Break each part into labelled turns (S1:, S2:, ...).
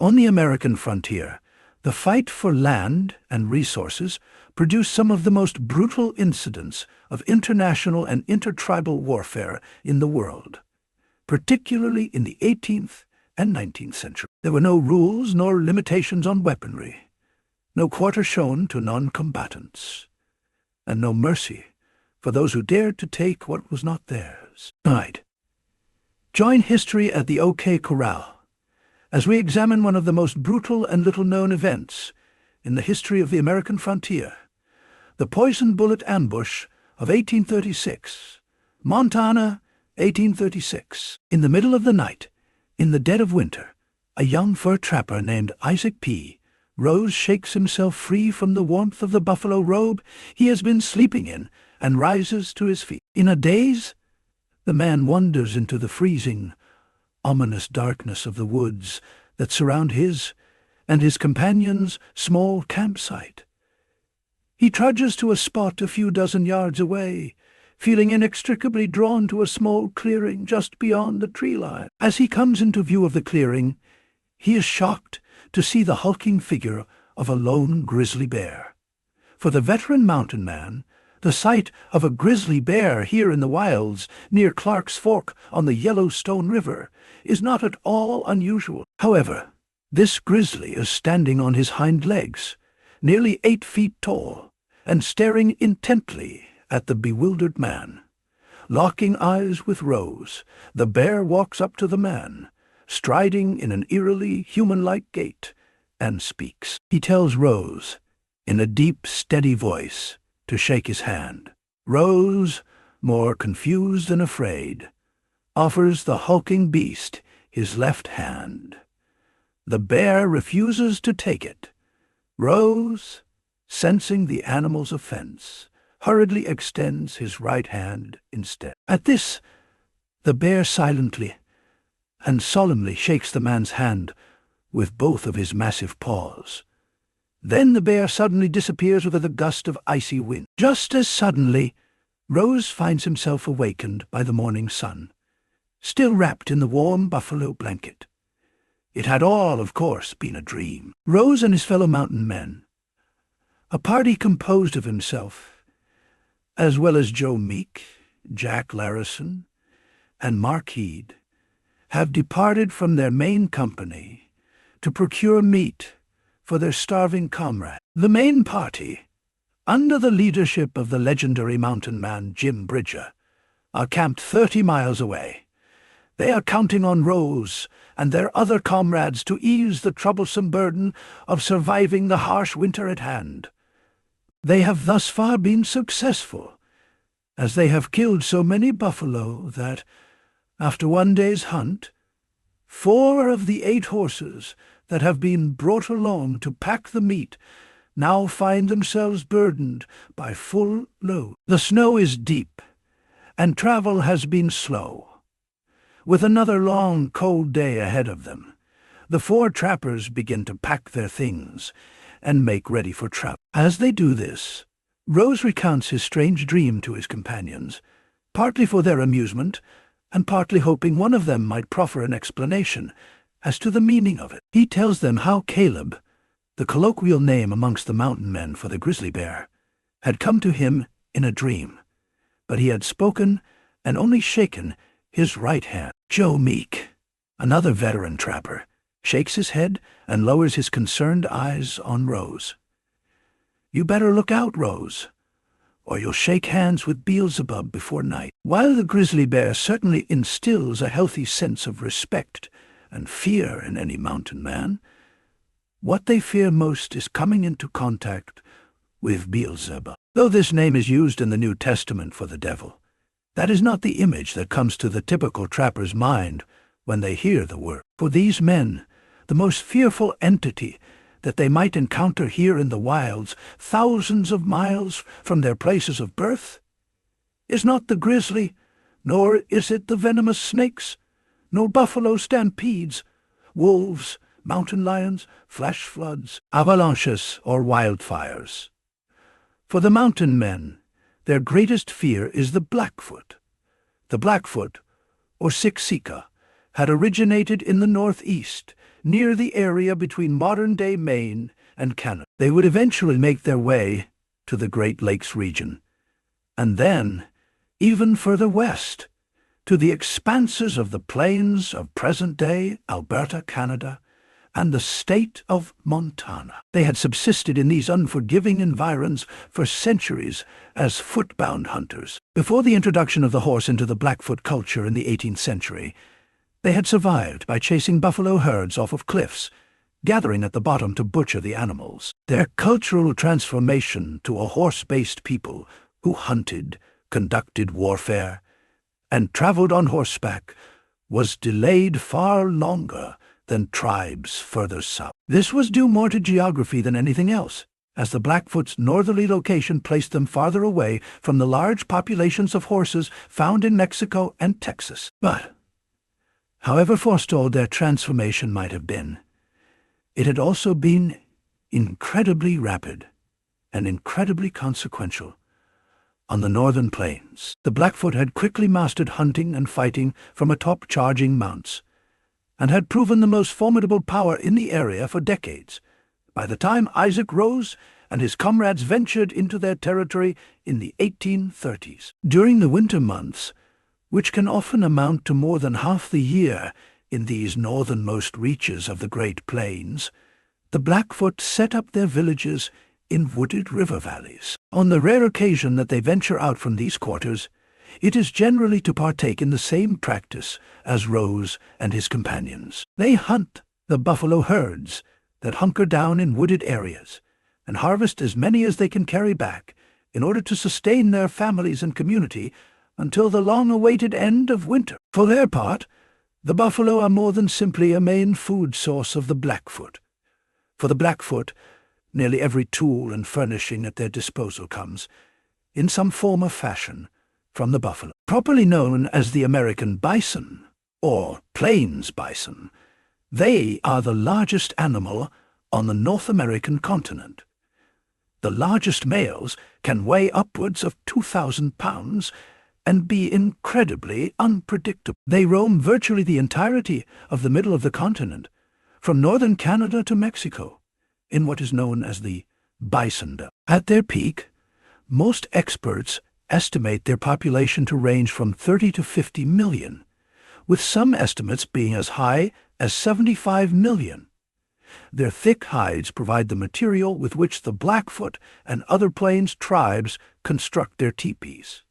S1: On the American frontier, the fight for land and resources produced some of the most brutal incidents of international and intertribal warfare in the world, particularly in the 18th and 19th century. There were no rules nor limitations on weaponry, no quarter shown to non-combatants, and no mercy for those who dared to take what was not theirs. Tonight, join history at the OK Corral as we examine one of the most brutal and little-known events in the history of the American frontier, the poison bullet ambush of 1836, Montana, 1836. In the middle of the night, in the dead of winter, a young fur trapper named Isaac P. Rose shakes himself free from the warmth of the buffalo robe he has been sleeping in and rises to his feet. In a daze, the man wanders into the freezing, ominous darkness of the woods that surround his and his companion's small campsite. He trudges to a spot a few dozen yards away, feeling inextricably drawn to a small clearing just beyond the tree line. As he comes into view of the clearing, he is shocked to see the hulking figure of a lone grizzly bear. For the veteran mountain man, the sight of a grizzly bear here in the wilds near Clark's Fork on the Yellowstone River is not at all unusual. However, this grizzly is standing on his hind legs, nearly 8 feet tall, and staring intently at the bewildered man. Locking eyes with Rose, the bear walks up to the man, striding in an eerily human-like gait, and speaks. He tells Rose, in a deep, steady voice, to shake his hand. Rose, more confused than afraid, offers the hulking beast his left hand. The bear refuses to take it. Rose, sensing the animal's offense, hurriedly extends his right hand instead. At this, the bear silently and solemnly shakes the man's hand with both of his massive paws. Then the bear suddenly disappears with a gust of icy wind. Just as suddenly, Rose finds himself awakened by the morning sun, still wrapped in the warm buffalo blanket. It had all, of course, been a dream. Rose and his fellow mountain men, a party composed of himself, as well as Joe Meek, Jack Larison, and Mark Heed, have departed from their main company to procure meat for their starving comrade. The main party, under the leadership of the legendary mountain man Jim Bridger, are camped 30 miles away. They are counting on Rose and their other comrades to ease the troublesome burden of surviving the harsh winter at hand. They have thus far been successful, as they have killed so many buffalo that, after one day's hunt, 4 of the 8 horses that have been brought along to pack the meat now find themselves burdened by full load. The snow is deep, and travel has been slow. With another long, cold day ahead of them, the 4 trappers begin to pack their things and make ready for travel. As they do this, Rose recounts his strange dream to his companions, partly for their amusement, and partly hoping one of them might proffer an explanation as to the meaning of it. He tells them how Caleb, the colloquial name amongst the mountain men for the grizzly bear, had come to him in a dream, but he had spoken and only shaken his right hand. Joe Meek, another veteran trapper, shakes his head and lowers his concerned eyes on Rose. "You better look out, Rose, or you'll shake hands with Beelzebub before night." While the grizzly bear certainly instills a healthy sense of respect and fear in any mountain man, what they fear most is coming into contact with Beelzebub. Though this name is used in the New Testament for the devil, that is not the image that comes to the typical trapper's mind when they hear the word. For these men, the most fearful entity that they might encounter here in the wilds, thousands of miles from their places of birth, is not the grizzly, nor is it the venomous snakes, nor buffalo stampedes, wolves, mountain lions, flash floods, avalanches, or wildfires. For the mountain men, their greatest fear is the Blackfoot. The Blackfoot, or Siksika, had originated in the northeast near the area between modern-day Maine and Canada. They would eventually make their way to the Great Lakes region, and then even further west, to the expanses of the plains of present-day Alberta, Canada, and the state of Montana. They had subsisted in these unforgiving environs for centuries as foot-bound hunters. Before the introduction of the horse into the Blackfoot culture in the 18th century, they had survived by chasing buffalo herds off of cliffs, gathering at the bottom to butcher the animals. Their cultural transformation to a horse-based people who hunted, conducted warfare, and traveled on horseback was delayed far longer than tribes further south. This was due more to geography than anything else, as the Blackfoot's northerly location placed them farther away from the large populations of horses found in Mexico and Texas. But, however forestalled their transformation might have been, it had also been incredibly rapid and incredibly consequential. On the northern plains, the Blackfoot had quickly mastered hunting and fighting from atop charging mounts, and had proven the most formidable power in the area for decades, by the time Isaac Rose and his comrades ventured into their territory in the 1830s. During the winter months, which can often amount to more than half the year in these northernmost reaches of the Great Plains, the Blackfoot set up their villages in wooded river valleys. On the rare occasion that they venture out from these quarters, it is generally to partake in the same practice as Rose and his companions. They hunt the buffalo herds that hunker down in wooded areas and harvest as many as they can carry back in order to sustain their families and community until the long-awaited end of winter. For their part, the buffalo are more than simply a main food source of the Blackfoot. For the Blackfoot, nearly every tool and furnishing at their disposal comes, in some form or fashion, from the buffalo. Properly known as the American bison, or plains bison, they are the largest animal on the North American continent. The largest males can weigh upwards of 2,000 pounds and be incredibly unpredictable. They roam virtually the entirety of the middle of the continent, from northern Canada to Mexico, in what is known as the bison belt. At their peak, most experts estimate their population to range from 30 to 50 million, with some estimates being as high as 75 million. Their thick hides provide the material with which the Blackfoot and other plains tribes construct their teepees.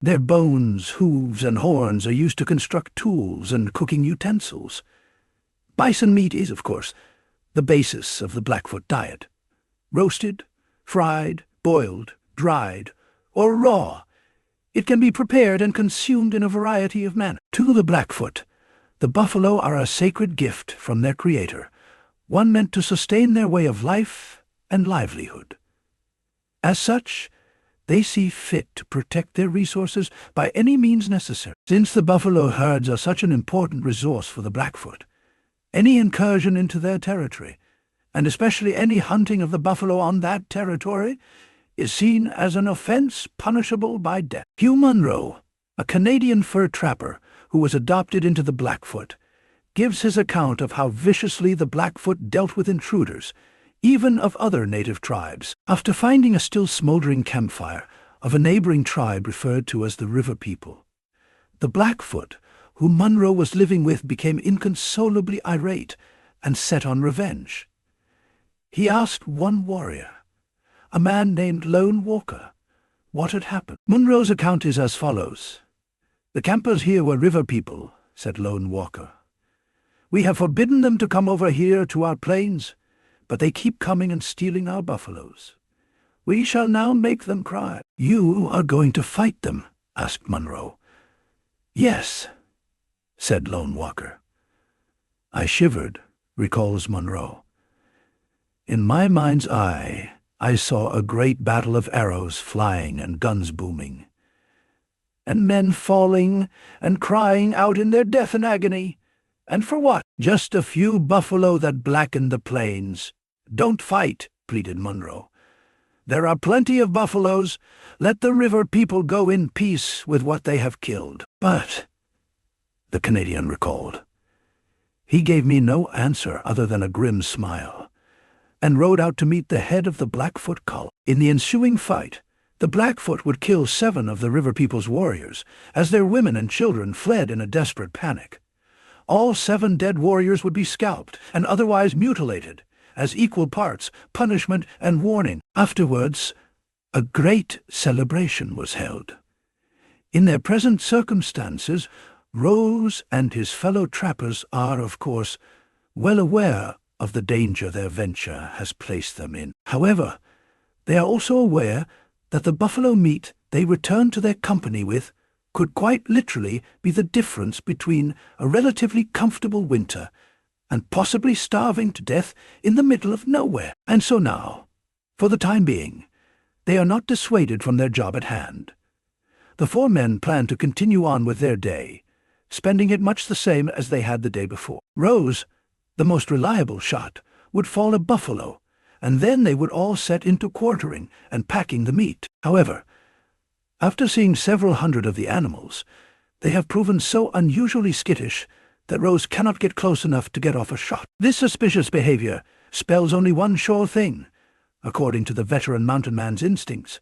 S1: Their bones, hooves, and horns are used to construct tools and cooking utensils. Bison meat is, of course, the basis of the Blackfoot diet. Roasted, fried, boiled, dried, or raw, it can be prepared and consumed in a variety of manners. To the Blackfoot, the buffalo are a sacred gift from their creator, one meant to sustain their way of life and livelihood. As such, they see fit to protect their resources by any means necessary. Since the buffalo herds are such an important resource for the Blackfoot, any incursion into their territory, and especially any hunting of the buffalo on that territory, is seen as an offense punishable by death. Hugh Munro, a Canadian fur trapper who was adopted into the Blackfoot, gives his account of how viciously the Blackfoot dealt with intruders, even of other native tribes. After finding a still smoldering campfire of a neighboring tribe referred to as the River People, the Blackfoot, whom Munro was living with, became inconsolably irate and set on revenge. He asked one warrior, a man named Lone Walker, what had happened. Munro's account is as follows. "The campers here were river people," said Lone Walker. "We have forbidden them to come over here to our plains, but they keep coming and stealing our buffaloes. We shall now make them cry." "You are going to fight them?" asked Munro. "Yes," said Lone Walker. "I shivered," recalls Munro. "In my mind's eye, I saw a great battle of arrows flying and guns booming, and men falling and crying out in their death and agony. And for what? Just a few buffalo that blackened the plains." "Don't fight," pleaded Munro. "There are plenty of buffaloes. Let the river people go in peace with what they have killed." "But," the Canadian recalled, He gave me no answer other than a grim smile, and rode out to meet the head of the Blackfoot column. In the ensuing fight, the Blackfoot would kill 7 of the river people's warriors, as their women and children fled in a desperate panic. All 7 dead warriors would be scalped and otherwise mutilated, as equal parts punishment and warning. Afterwards, a great celebration was held. In their present circumstances, Rose and his fellow trappers are, of course, well aware of the danger their venture has placed them in. However, they are also aware that the buffalo meat they return to their company with could quite literally be the difference between a relatively comfortable winter and possibly starving to death in the middle of nowhere. And so now, for the time being, they are not dissuaded from their job at hand. The 4 men plan to continue on with their day, spending it much the same as they had the day before. Rose, the most reliable shot, would fall a buffalo, and then they would all set into quartering and packing the meat. However, after seeing several hundred of the animals, they have proven so unusually skittish that Rose cannot get close enough to get off a shot. This suspicious behavior spells only one sure thing, according to the veteran mountain man's instincts,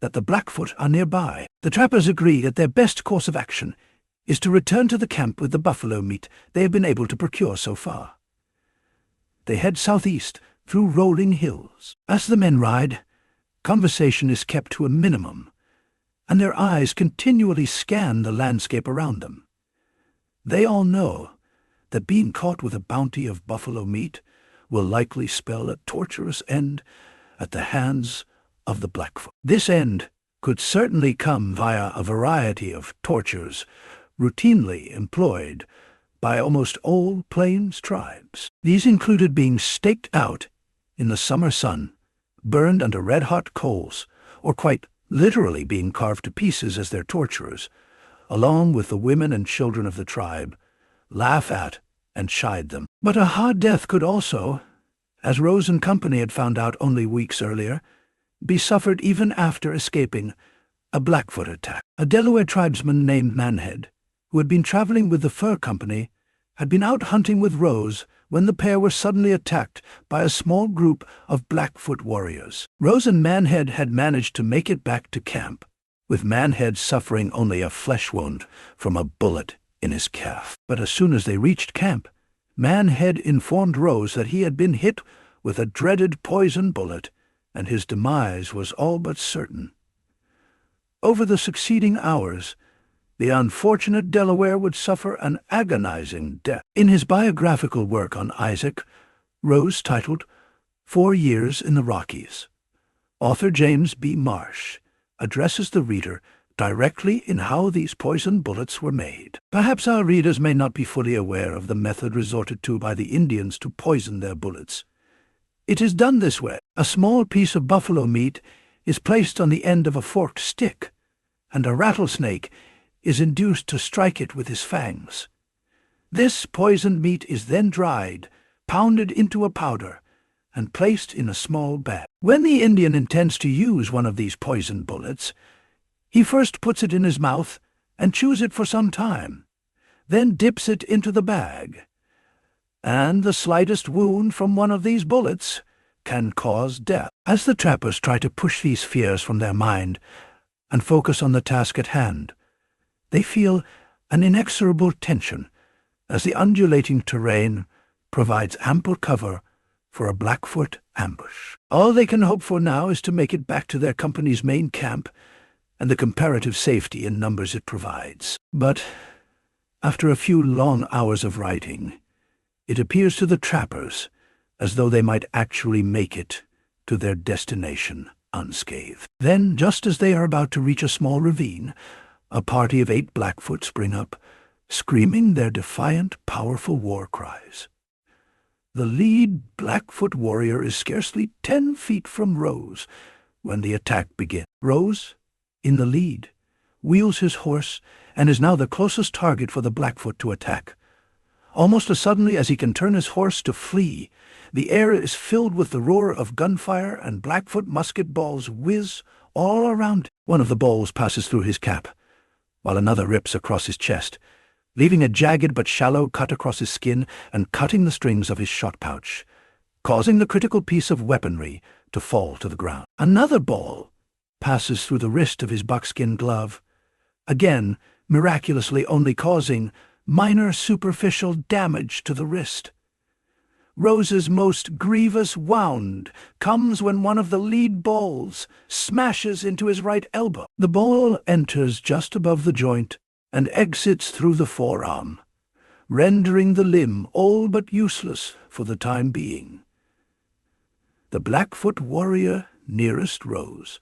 S1: that the Blackfoot are nearby. The trappers agree that their best course of action is to return to the camp with the buffalo meat they have been able to procure so far. They head southeast through rolling hills. As the men ride, conversation is kept to a minimum, and their eyes continually scan the landscape around them. They all know that being caught with a bounty of buffalo meat will likely spell a torturous end at the hands of the Blackfoot. This end could certainly come via a variety of tortures routinely employed by almost all Plains tribes. These included being staked out in the summer sun, burned under red-hot coals, or quite literally being carved to pieces as their torturers, along with the women and children of the tribe, laugh at and chide them. But a hard death could also, as Rose and company had found out only weeks earlier, be suffered even after escaping a Blackfoot attack. A Delaware tribesman named Manhead, who had been traveling with the fur company, had been out hunting with Rose when the pair were suddenly attacked by a small group of Blackfoot warriors. Rose and Manhead had managed to make it back to camp, with Manhead suffering only a flesh wound from a bullet in his calf. But as soon as they reached camp, Manhead informed Rose that he had been hit with a dreaded poison bullet, and his demise was all but certain. Over the succeeding hours, the unfortunate Delaware would suffer an agonizing death. In his biographical work on Isaac, Rose titled 4 Years in the Rockies, author James B. Marsh addresses the reader directly in how these poison bullets were made. Perhaps our readers may not be fully aware of the method resorted to by the Indians to poison their bullets. It is done this way. A small piece of buffalo meat is placed on the end of a forked stick, and a rattlesnake is induced to strike it with his fangs. This poisoned meat is then dried, pounded into a powder, and placed in a small bag. When the Indian intends to use one of these poisoned bullets, he first puts it in his mouth and chews it for some time, then dips it into the bag. And the slightest wound from one of these bullets can cause death. As the trappers try to push these fears from their mind and focus on the task at hand, they feel an inexorable tension as the undulating terrain provides ample cover for a Blackfoot ambush. All they can hope for now is to make it back to their company's main camp and the comparative safety in numbers it provides. But after a few long hours of riding, it appears to the trappers as though they might actually make it to their destination unscathed. Then, just as they are about to reach a small ravine, a party of 8 Blackfoot spring up, screaming their defiant, powerful war cries. The lead Blackfoot warrior is scarcely 10 feet from Rose when the attack begins. Rose, in the lead, wheels his horse and is now the closest target for the Blackfoot to attack. Almost as suddenly as he can turn his horse to flee, the air is filled with the roar of gunfire and Blackfoot musket balls whiz all around. One of the balls passes through his cap, while another rips across his chest, leaving a jagged but shallow cut across his skin and cutting the strings of his shot pouch, causing the critical piece of weaponry to fall to the ground. Another ball passes through the wrist of his buckskin glove, again miraculously only causing minor superficial damage to the wrist. Rose's most grievous wound comes when one of the lead balls smashes into his right elbow. The ball enters just above the joint and exits through the forearm, rendering the limb all but useless for the time being. The Blackfoot warrior nearest Rose,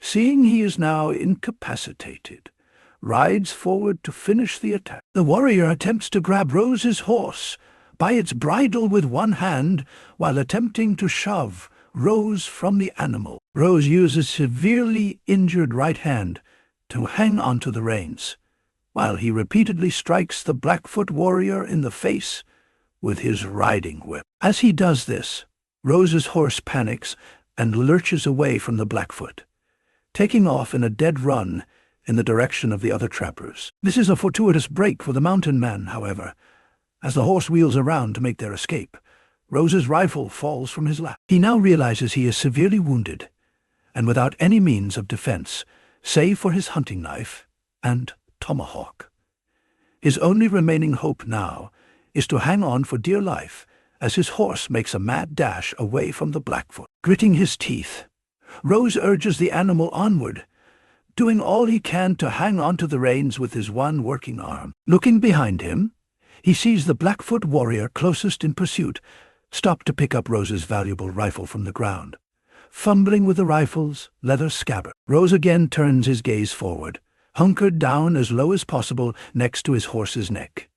S1: seeing he is now incapacitated, rides forward to finish the attack. The warrior attempts to grab Rose's horse by its bridle with one hand while attempting to shove Rose from the animal. Rose uses severely injured right hand to hang onto the reins, while he repeatedly strikes the Blackfoot warrior in the face with his riding whip. As he does this, Rose's horse panics and lurches away from the Blackfoot, taking off in a dead run in the direction of the other trappers. This is a fortuitous break for the mountain man, however. As the horse wheels around to make their escape, Rose's rifle falls from his lap. He now realizes he is severely wounded, and without any means of defense, save for his hunting knife and tomahawk. His only remaining hope now is to hang on for dear life as his horse makes a mad dash away from the Blackfoot. Gritting his teeth, Rose urges the animal onward, doing all he can to hang on to the reins with his one working arm. Looking behind him, he sees the Blackfoot warrior closest in pursuit stop to pick up Rose's valuable rifle from the ground. Fumbling with the rifle's leather scabbard, Rose again turns his gaze forward, hunkered down as low as possible next to his horse's neck.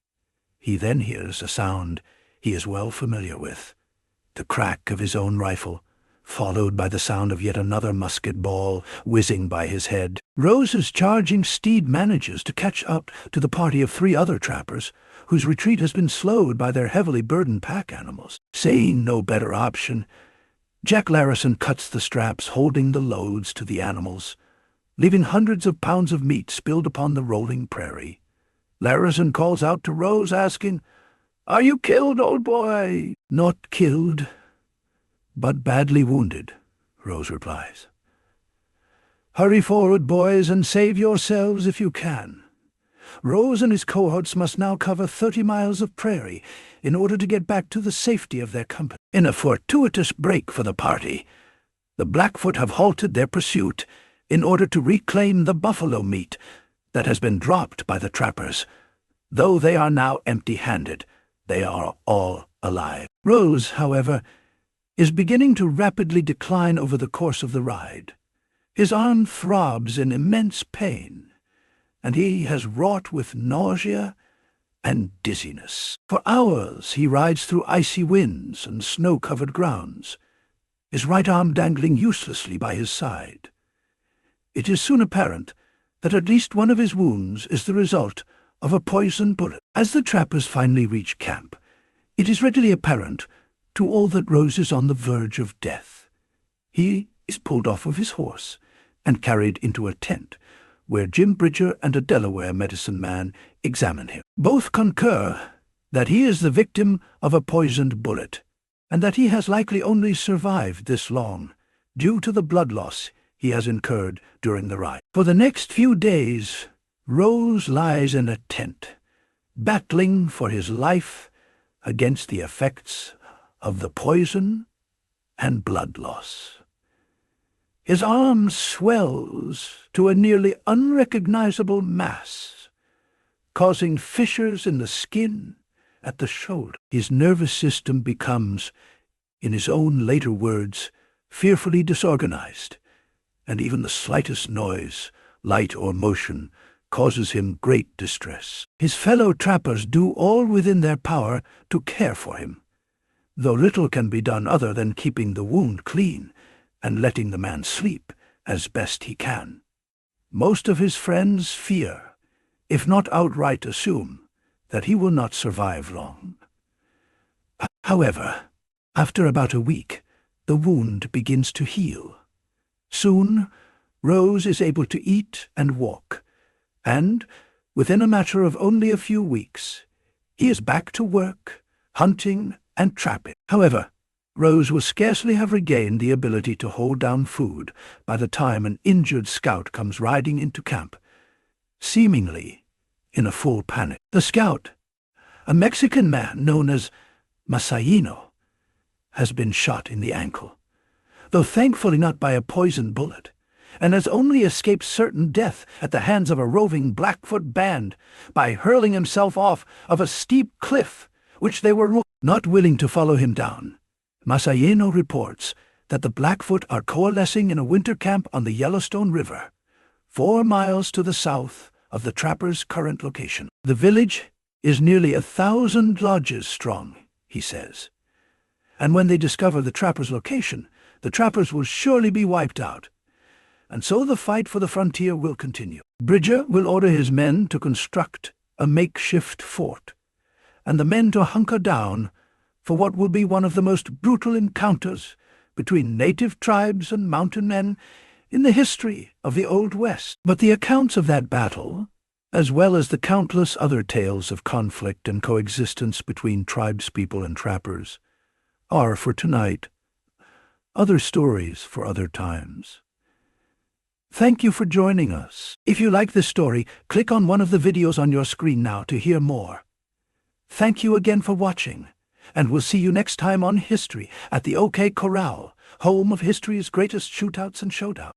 S1: He then hears a sound he is well familiar with, the crack of his own rifle, followed by the sound of yet another musket ball whizzing by his head. Rose's charging steed manages to catch up to the party of 3 other trappers, whose retreat has been slowed by their heavily burdened pack animals. Seeing no better option, Jack Larison cuts the straps holding the loads to the animals, leaving hundreds of pounds of meat spilled upon the rolling prairie. Larison calls out to Rose, asking, "Are you killed, old boy?" "Not killed, but badly wounded," Rose replies. "Hurry forward, boys, and save yourselves if you can." Rose and his cohorts must now cover 30 miles of prairie in order to get back to the safety of their company. In a fortuitous break for the party, the Blackfoot have halted their pursuit in order to reclaim the buffalo meat that has been dropped by the trappers. Though they are now empty-handed, they are all alive. Rose, however, is beginning to rapidly decline over the course of the ride. His arm throbs in immense pain, and he has wrought with nausea and dizziness. For hours he rides through icy winds and snow-covered grounds, his right arm dangling uselessly by his side. It is soon apparent that at least one of his wounds is the result of a poisoned bullet. As the trappers finally reach camp, it is readily apparent to all that Rose is on the verge of death. He is pulled off of his horse and carried into a tent, where Jim Bridger and a Delaware medicine man examine him. Both concur that he is the victim of a poisoned bullet, and that he has likely only survived this long due to the blood loss he has incurred during the ride. For the next few days, Rose lies in a tent, battling for his life against the effects of the poison and blood loss. His arm swells to a nearly unrecognizable mass, causing fissures in the skin at the shoulder. His nervous system becomes, in his own later words, fearfully disorganized, and even the slightest noise, light or motion, causes him great distress. His fellow trappers do all within their power to care for him, though little can be done other than keeping the wound clean and letting the man sleep as best he can. Most of his friends fear, if not outright assume, that he will not survive long. However, after about a week, the wound begins to heal. Soon, Rose is able to eat and walk, and, Within a matter of only a few weeks, he is back to work, hunting and trapping. However, Rose will scarcely have regained the ability to hold down food by the time an injured scout comes riding into camp, seemingly in a full panic. The scout, a Mexican man known as Masayino, has been shot in the ankle, though thankfully not by a poisoned bullet, and has only escaped certain death at the hands of a roving Blackfoot band by hurling himself off of a steep cliff, which they were not willing to follow him down. Masayino reports that the Blackfoot are coalescing in a winter camp on the Yellowstone River, 4 miles to the south of the trappers' current location. The village is nearly 1,000 lodges strong, he says, and when they discover the trappers' location, the trappers will surely be wiped out, and so the fight for the frontier will continue. Bridger will order his men to construct a makeshift fort, and the men to hunker down for what will be one of the most brutal encounters between native tribes and mountain men in the history of the Old West. But the accounts of that battle, as well as the countless other tales of conflict and coexistence between tribespeople and trappers, are for tonight other stories for other times. Thank you for joining us. If you like this story, click on one of the videos on your screen now to hear more. Thank you again for watching, and we'll see you next time on History at the OK Corral, home of history's greatest shootouts and showdowns.